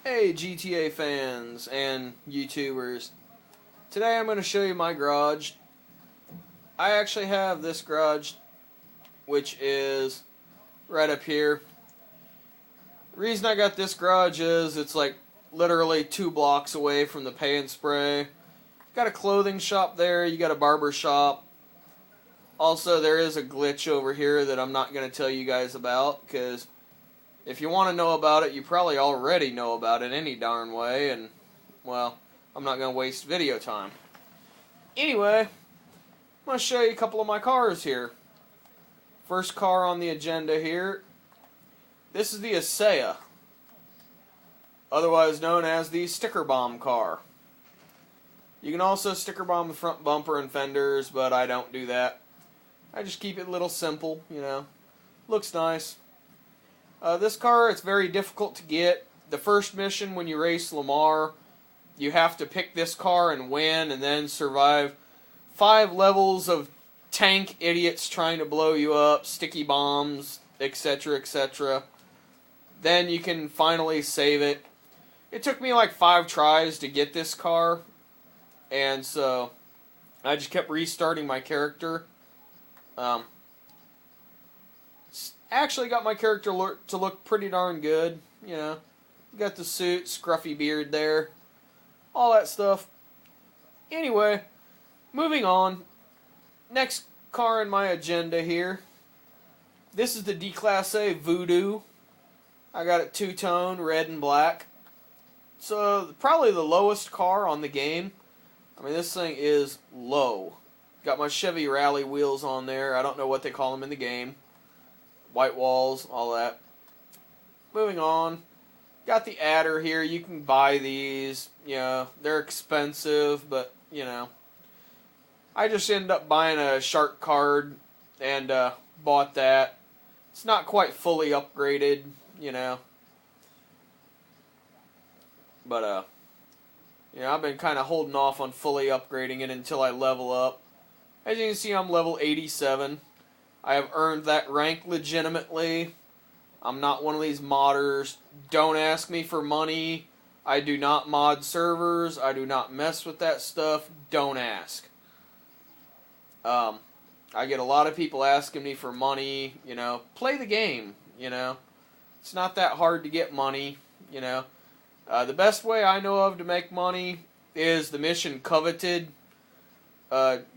Hey GTA fans and YouTubers. Today I'm going to show you my garage. I actually have this garage, which is right up here. The reason I got this garage is it's like literally 2 blocks away from the Pay 'n Spray. Got a clothing shop there, you got a barber shop. Also, there is a glitch over here that I'm not going to tell you guys about, because if you want to know about it, you probably already know about it any darn way, and, well, I'm not going to waste video time. Anyway, I'm going to show you a couple of my cars here. First car on the agenda here, this is the Asea, otherwise known as the sticker bomb car. You can also sticker bomb the front bumper and fenders, but I don't do that. I just keep it a little simple, you know. Looks nice. This car, it's very difficult to get. The first mission when you race Lamar, you have to pick this car and win, and then survive 5 levels of tank idiots trying to blow you up, sticky bombs, etc., etc. Then you can finally save it. It took me like 5 tries to get this car, and so I just kept restarting my character. Actually got my character to look pretty darn good, you know. Got the suit, scruffy beard there, all that stuff. Anyway, moving on. Next car in my agenda here. This is the D-Class A Voodoo. I got it 2-tone, red and black. So, probably the lowest car on the game. I mean, this thing is low. Got my Chevy Rally wheels on there. I don't know what they call them in the game. White walls, all that. Moving on. Got the adder here. You can buy these. You know, they're expensive, but, you know. I just ended up buying a shark card and bought that. It's not quite fully upgraded, you know. But, you know, I've been kind of holding off on fully upgrading it until I level up. As you can see, I'm level 87. I have earned that rank legitimately. I'm not one of these modders. Don't ask me for money. I do not mod servers. I do not mess with that stuff. Don't ask. I get a lot of people asking me for money. You know, play the game. You know, it's not that hard to get money. You know, the best way I know of to make money is the mission Coveted.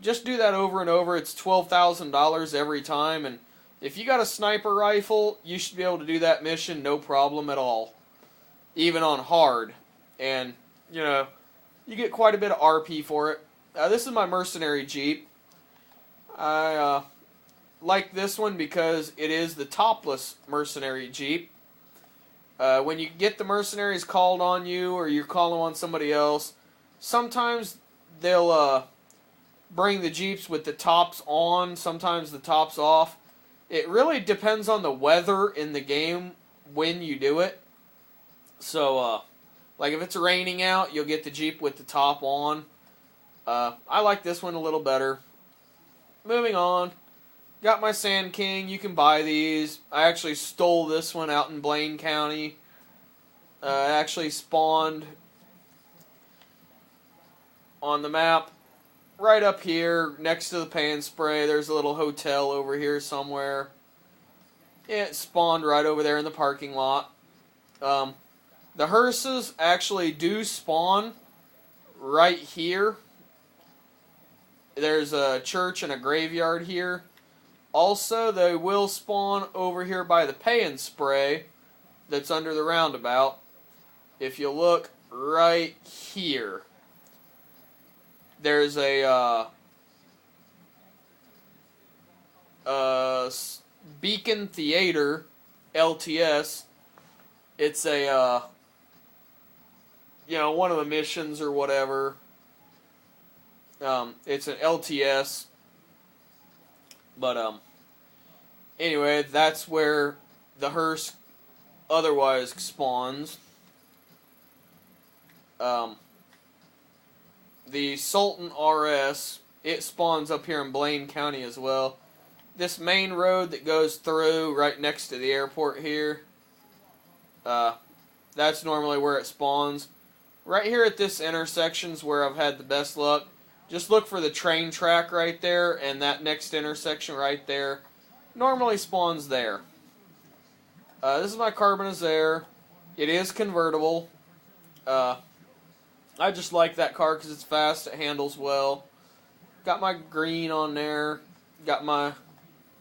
Just do that over and over. It's $12,000 every time, and if you got a sniper rifle, you should be able to do that mission no problem at all, even on hard. And, you know, you get quite a bit of RP for it. This is my mercenary Jeep. I like this one because it is the topless mercenary Jeep. When you get the mercenaries called on you, or you're calling on somebody else, sometimes they'll bring the Jeeps with the tops on, sometimes the tops off. It really depends on the weather in the game when you do it. So, like if it's raining out, you'll get the Jeep with the top on. I like this one a little better. Moving on. Got my Sand King. You can buy these. I actually stole this one out in Blaine County. It actually spawned on the map right up here, next to the Pay 'n Spray. There's a little hotel over here somewhere. It spawned right over there in the parking lot. The hearses actually do spawn right here. There's a church and a graveyard here. Also, they will spawn over here by the Pay 'n Spray that's under the roundabout. If you look right here, there's a Beacon Theater LTS. It's a you know, one of the missions or whatever. It's an LTS, but anyway, that's where the hearse otherwise spawns. The Sultan RS, it spawns up here in Blaine County as well. This main road that goes through right next to the airport here, That's normally where it spawns. Right here at this intersection's where I've had the best luck. Just look for the train track right there, and that next intersection right there normally spawns there. This is my Carbonizare. It is convertible. I just like that car because it's fast, it handles well. Got my green on there. Got my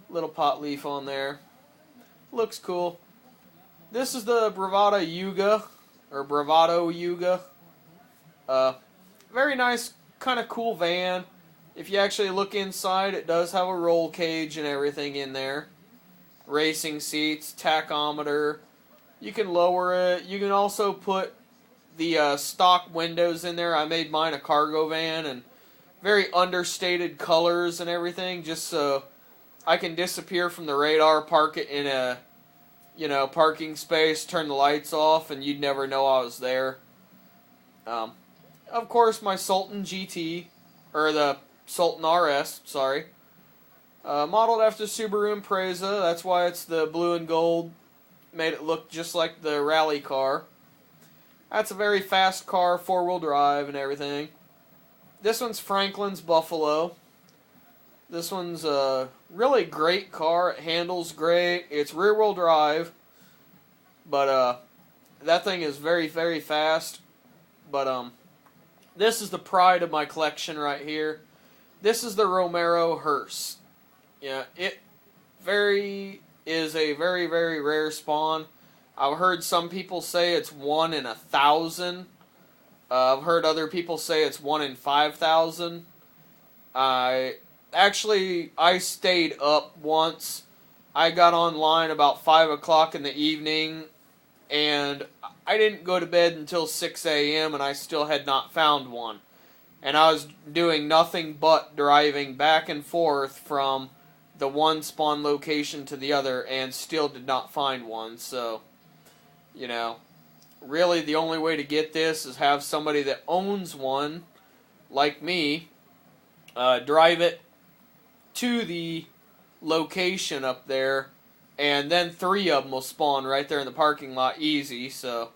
little pot leaf on there. Looks cool. This is the Bravado Yuga, or Bravado Yuga. Very nice, kind of cool van. If you actually look inside, it does have a roll cage and everything in there. Racing seats, tachometer. You can lower it. You can also put the stock windows in there. I made mine a cargo van and very understated colors and everything, just so I can disappear from the radar, park it in a, parking space, turn the lights off, and you'd never know I was there. Of course, my Sultan GT, or the Sultan RS, sorry. Modeled after Subaru Impreza, that's why it's the blue and gold. Made it look just like the rally car. That's a very fast car, four-wheel drive and everything. This one's Franklin's Buffalo. This one's a really great car. It handles great. It's rear-wheel drive. But that thing is very, very fast. But this is the pride of my collection right here. This is the Romero hearse. Yeah, it is a very, very rare spawn. I've heard some people say it's 1 in 1,000. I've heard other people say it's 1 in 5,000. I stayed up once. I got online about 5 o'clock in the evening, and I didn't go to bed until 6 a.m., and I still had not found one. And I was doing nothing but driving back and forth from the one spawn location to the other, and still did not find one. So, really the only way to get this is have somebody that owns one, like me, drive it to the location up there, and then 3 of them will spawn right there in the parking lot easy. So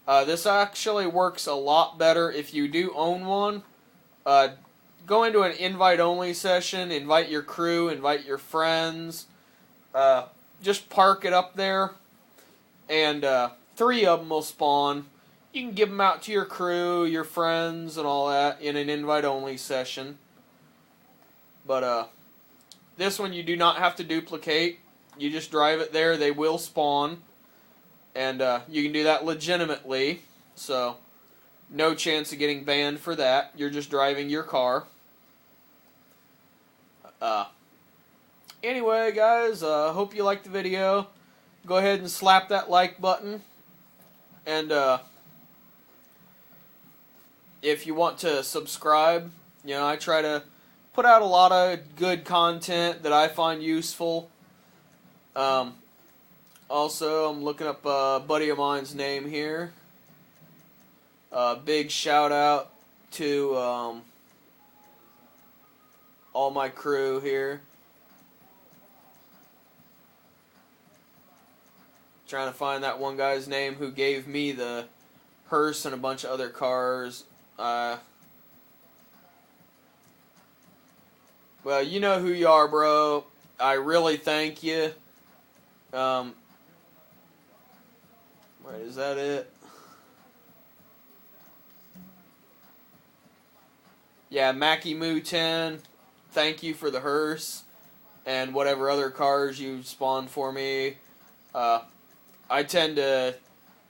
this actually works a lot better if you do own one. Go into an invite-only session, invite your crew, invite your friends, just park it up there, and 3 of them will spawn. You can give them out to your crew, your friends, and all that in an invite-only session. But this one you do not have to duplicate. You just drive it there, they will spawn. And you can do that legitimately, so no chance of getting banned for that. You're just driving your car. Anyway, guys, hope you liked the video. Go ahead and slap that like button. And if you want to subscribe, I try to put out a lot of good content that I find useful. Also, I'm looking up a buddy of mine's name here. Big shout out to all my crew here. Trying to find that one guy's name who gave me the hearse and a bunch of other cars. Well, you know who you are, bro. I really thank you. Wait, is that it? Yeah, Mackie Moo 10. Thank you for the hearse and whatever other cars you spawned for me. I tend to,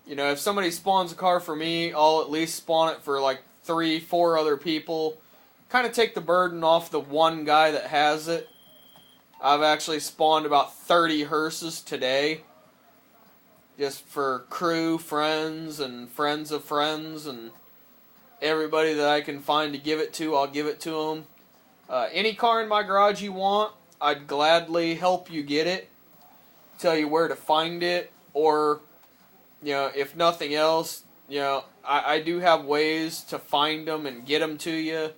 if somebody spawns a car for me, I'll at least spawn it for like 3-4 other people. Kind of take the burden off the one guy that has it. I've actually spawned about 30 hearses today. Just for crew, friends, and friends of friends, and everybody that I can find to give it to, I'll give it to them. Any car in my garage you want, I'd gladly help you get it. Tell you where to find it. Or, if nothing else, I do have ways to find them and get them to you.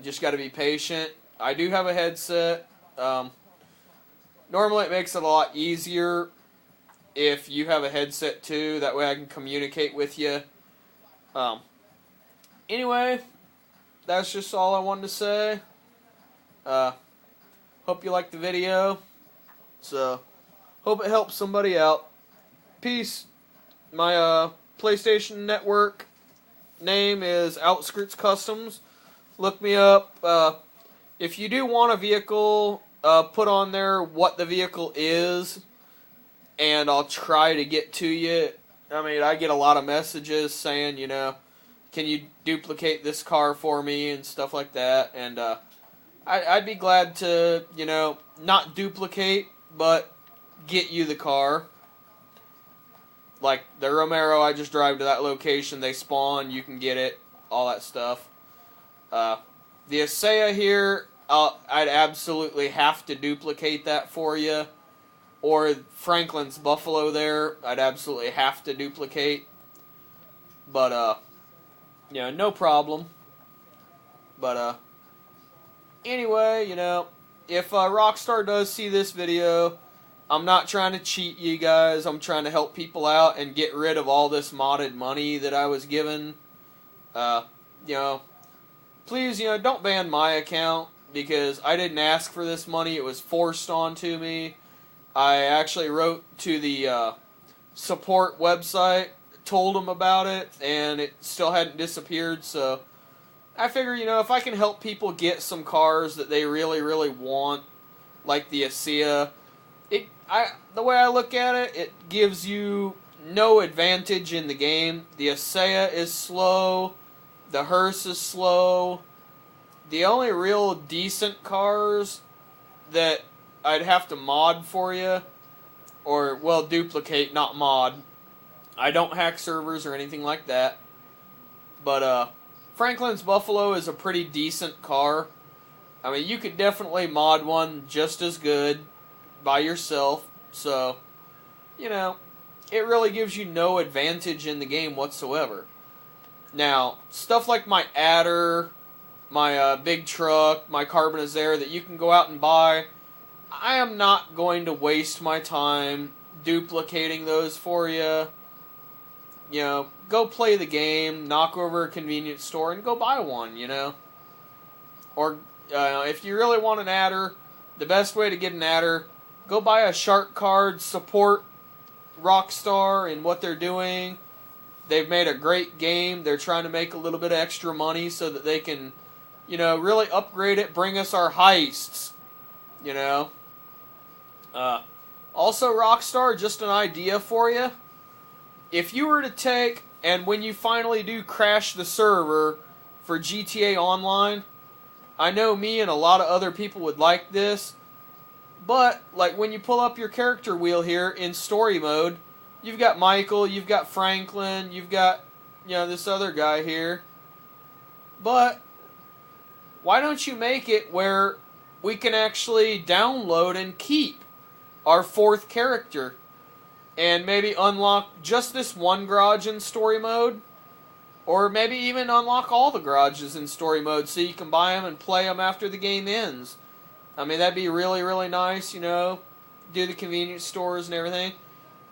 Just got to be patient. I do have a headset. Normally it makes it a lot easier if you have a headset too. That way I can communicate with you. Anyway, that's just all I wanted to say. Hope you liked the video. So, hope it helps somebody out. Peace. My PlayStation Network name is Outskirts Customs. Look me up. If you do want a vehicle, put on there what the vehicle is, and I'll try to get to you. I mean, I get a lot of messages saying, can you duplicate this car for me and stuff like that, and I'd be glad to, not duplicate, but get you the car. Like the Romero, I just drive to that location, they spawn, you can get it, all that stuff. The Asea here, I'd absolutely have to duplicate that for you. Or Franklin's Buffalo there, I'd absolutely have to duplicate. But, no problem. But, anyway, if Rockstar does see this video, I'm not trying to cheat you guys. I'm trying to help people out and get rid of all this modded money that I was given. Please, don't ban my account because I didn't ask for this money. It was forced onto me. I actually wrote to the support website, told them about it, and it still hadn't disappeared. So I figure, if I can help people get some cars that they really, really want, like the Asea, the way I look at it, it gives you no advantage in the game. The Asea is slow. The hearse is slow. The only real decent cars that I'd have to mod for you, or, well, duplicate, not mod. I don't hack servers or anything like that. But, Franklin's Buffalo is a pretty decent car. I mean, you could definitely mod one just as good by yourself. So, it really gives you no advantage in the game whatsoever. Now, stuff like my adder, my big truck, my Carbonizare that you can go out and buy, I am not going to waste my time duplicating those for you. Go play the game, knock over a convenience store, and go buy one, Or, if you really want an adder, the best way to get an adder, go buy a shark card, support Rockstar and what they're doing. They've made a great game. They're trying to make a little bit of extra money so that they can, really upgrade it, bring us our heists, Also, Rockstar, just an idea for you. If you were to take, and when you finally do crash the server for GTA Online, I know me and a lot of other people would like this, but, like, when you pull up your character wheel here in story mode, you've got Michael, you've got Franklin, you've got, this other guy here. But, why don't you make it where we can actually download and keep our fourth character? And maybe unlock just this one garage in story mode? Or maybe even unlock all the garages in story mode so you can buy them and play them after the game ends. I mean, that'd be really, really nice, do the convenience stores and everything.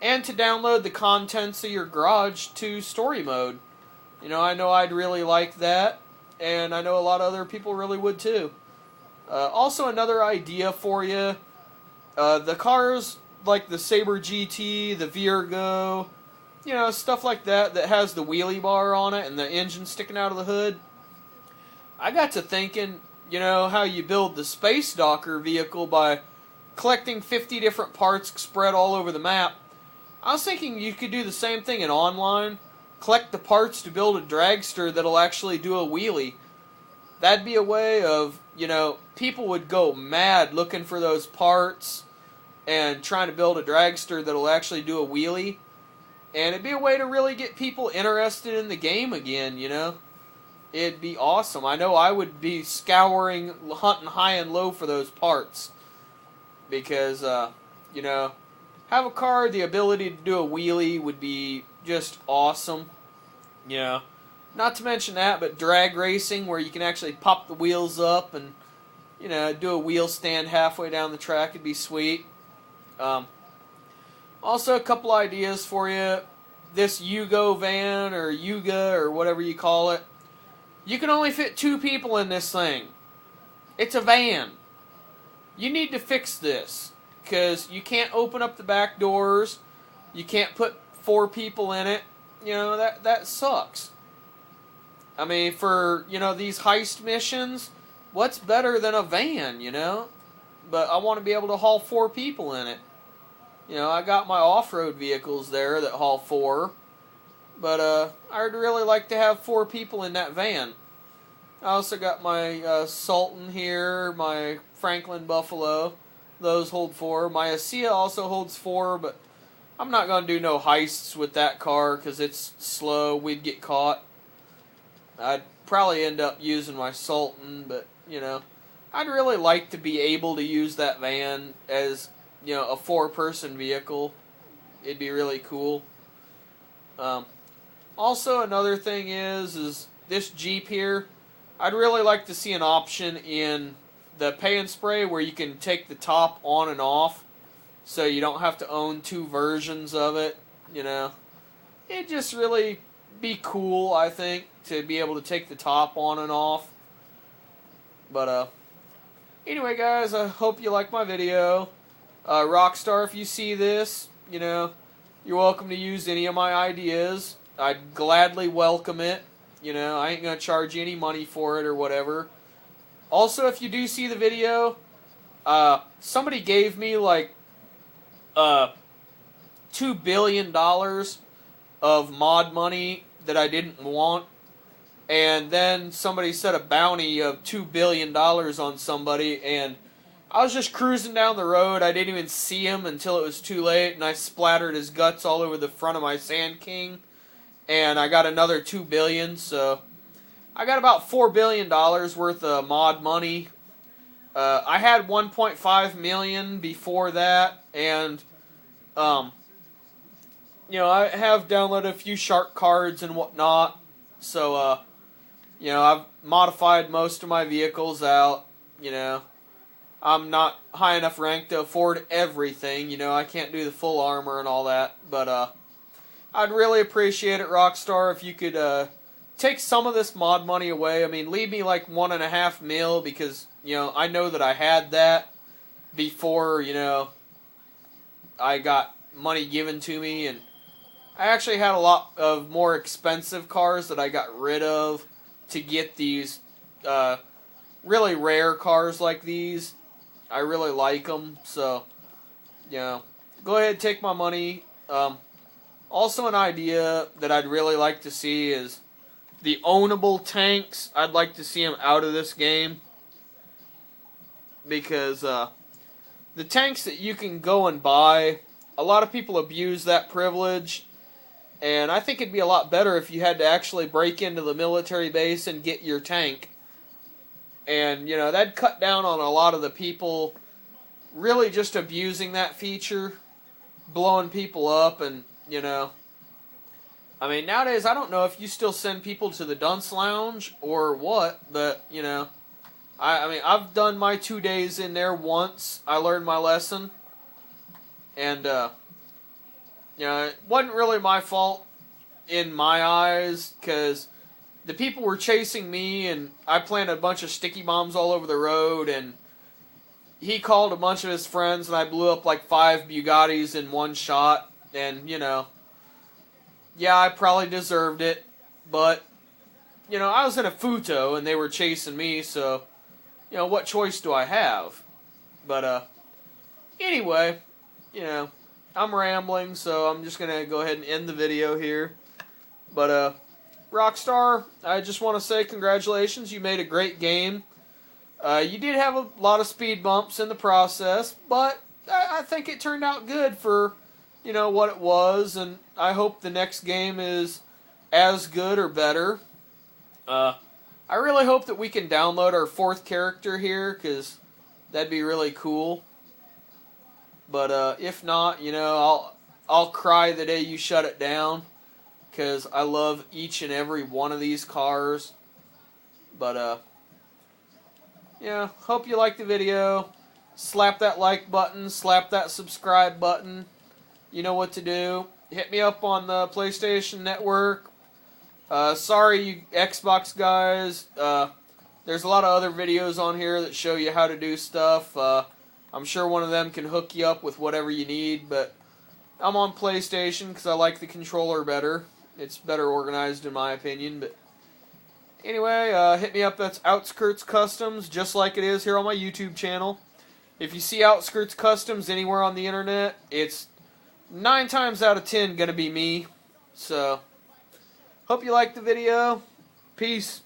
And to download the contents of your garage to story mode. I know I'd really like that, and I know a lot of other people really would too. Also, another idea for you, the cars like the Sabre GT, the Virgo, stuff like that has the wheelie bar on it and the engine sticking out of the hood. I got to thinking, how you build the Space Docker vehicle by collecting 50 different parts spread all over the map. I was thinking you could do the same thing in online. Collect the parts to build a dragster that'll actually do a wheelie. That'd be a way of, people would go mad looking for those parts and trying to build a dragster that'll actually do a wheelie. And it'd be a way to really get people interested in the game again, It'd be awesome. I know I would be scouring, hunting high and low for those parts. Because, have a car, the ability to do a wheelie would be just awesome. Not to mention that, but drag racing, where you can actually pop the wheels up and, do a wheel stand halfway down the track would be sweet. Also, a couple ideas for you. This Yugo van or Yuga or whatever you call it. You can only fit 2 people in this thing. It's a van. You need to fix this because you can't open up the back doors. You can't put 4 people in it. You know, that sucks. I mean, for, you know, these heist missions, what's better than a van, you know? But I want to be able to haul 4 people in it. You know, I got my off-road vehicles there that haul 4. But I'd really like to have 4 people in that van. I also got my Sultan here, my Franklin Buffalo. Those hold 4. My ASEA also holds 4, but I'm not going to do no heists with that car because it's slow. We'd get caught. I'd probably end up using my Sultan, but, you know, I'd really like to be able to use that van as, you know, a 4-person vehicle. It'd be really cool. Also, another thing is this Jeep here, I'd really like to see an option in the Pay 'n Spray where you can take the top on and off so you don't have to own 2 versions of it, you know. It'd just really be cool, I think, to be able to take the top on and off. But, anyway, guys, I hope you like my video. Rockstar, if you see this, you know, you're welcome to use any of my ideas. I'd gladly welcome it. You know, I ain't going to charge you any money for it or whatever. Also, if you do see the video, somebody gave me like $2 billion of mod money that I didn't want. And then somebody set a bounty of $2 billion on somebody, and I was just cruising down the road. I didn't even see him until it was too late, and I splattered his guts all over the front of my Sand King. And I got another $2 billion, so I got about $4 billion worth of mod money. I had $1.5 million before that, and you know, I have downloaded a few shark cards and whatnot. So you know, I've modified most of my vehicles out. You know, I'm not high enough rank to afford everything. You know, I can't do the full armor and all that, but I'd really appreciate it, Rockstar, if you could take some of this mod money away. I mean, leave me like $1.5 million because, you know, I know that I had that before, you know, I got money given to me. And I actually had a lot of more expensive cars that I got rid of to get these really rare cars like these. I really like them, so, you know, go ahead and take my money. Also, an idea that I'd really like to see is the ownable tanks. I'd like to see them out of this game because the tanks that you can go and buy, a lot of people abuse that privilege, and I think it'd be a lot better if you had to actually break into the military base and get your tank. And, you know, that'd cut down on a lot of the people really just abusing that feature, blowing people up, and, you know, I mean, nowadays, I don't know if you still send people to the Dunce Lounge or what, but, you know, I mean, I've done my 2 days in there once. I learned my lesson, and, you know, it wasn't really my fault in my eyes, because the people were chasing me, and I planted a bunch of sticky bombs all over the road, and he called a bunch of his friends, and I blew up like 5 Bugattis in one shot, and, you know, yeah, I probably deserved it, but, you know, I was in a Futo, and they were chasing me, so, you know, what choice do I have? But, anyway, you know, I'm rambling, so I'm just going to go ahead and end the video here. But, Rockstar, I just want to say congratulations. You made a great game. You did have a lot of speed bumps in the process, but I think it turned out good for, you know, what it was, and I hope the next game is as good or better. I really hope that we can download our 4th character here, because that'd be really cool. But if not, you know, I'll cry the day you shut it down, because I love each and every one of these cars. But yeah, hope you liked the video. Slap that like button, slap that subscribe button. You know what to do. Hit me up on the PlayStation Network. Sorry, you Xbox guys. There's a lot of other videos on here that show you how to do stuff. I'm sure one of them can hook you up with whatever you need, but I'm on PlayStation because I like the controller better. It's better organized in my opinion, but anyway, hit me up. That's Outskirts Customs, just like it is here on my YouTube channel. If you see Outskirts Customs anywhere on the internet, it's 9 times out of 10 going to be me. So, hope you liked the video. Peace.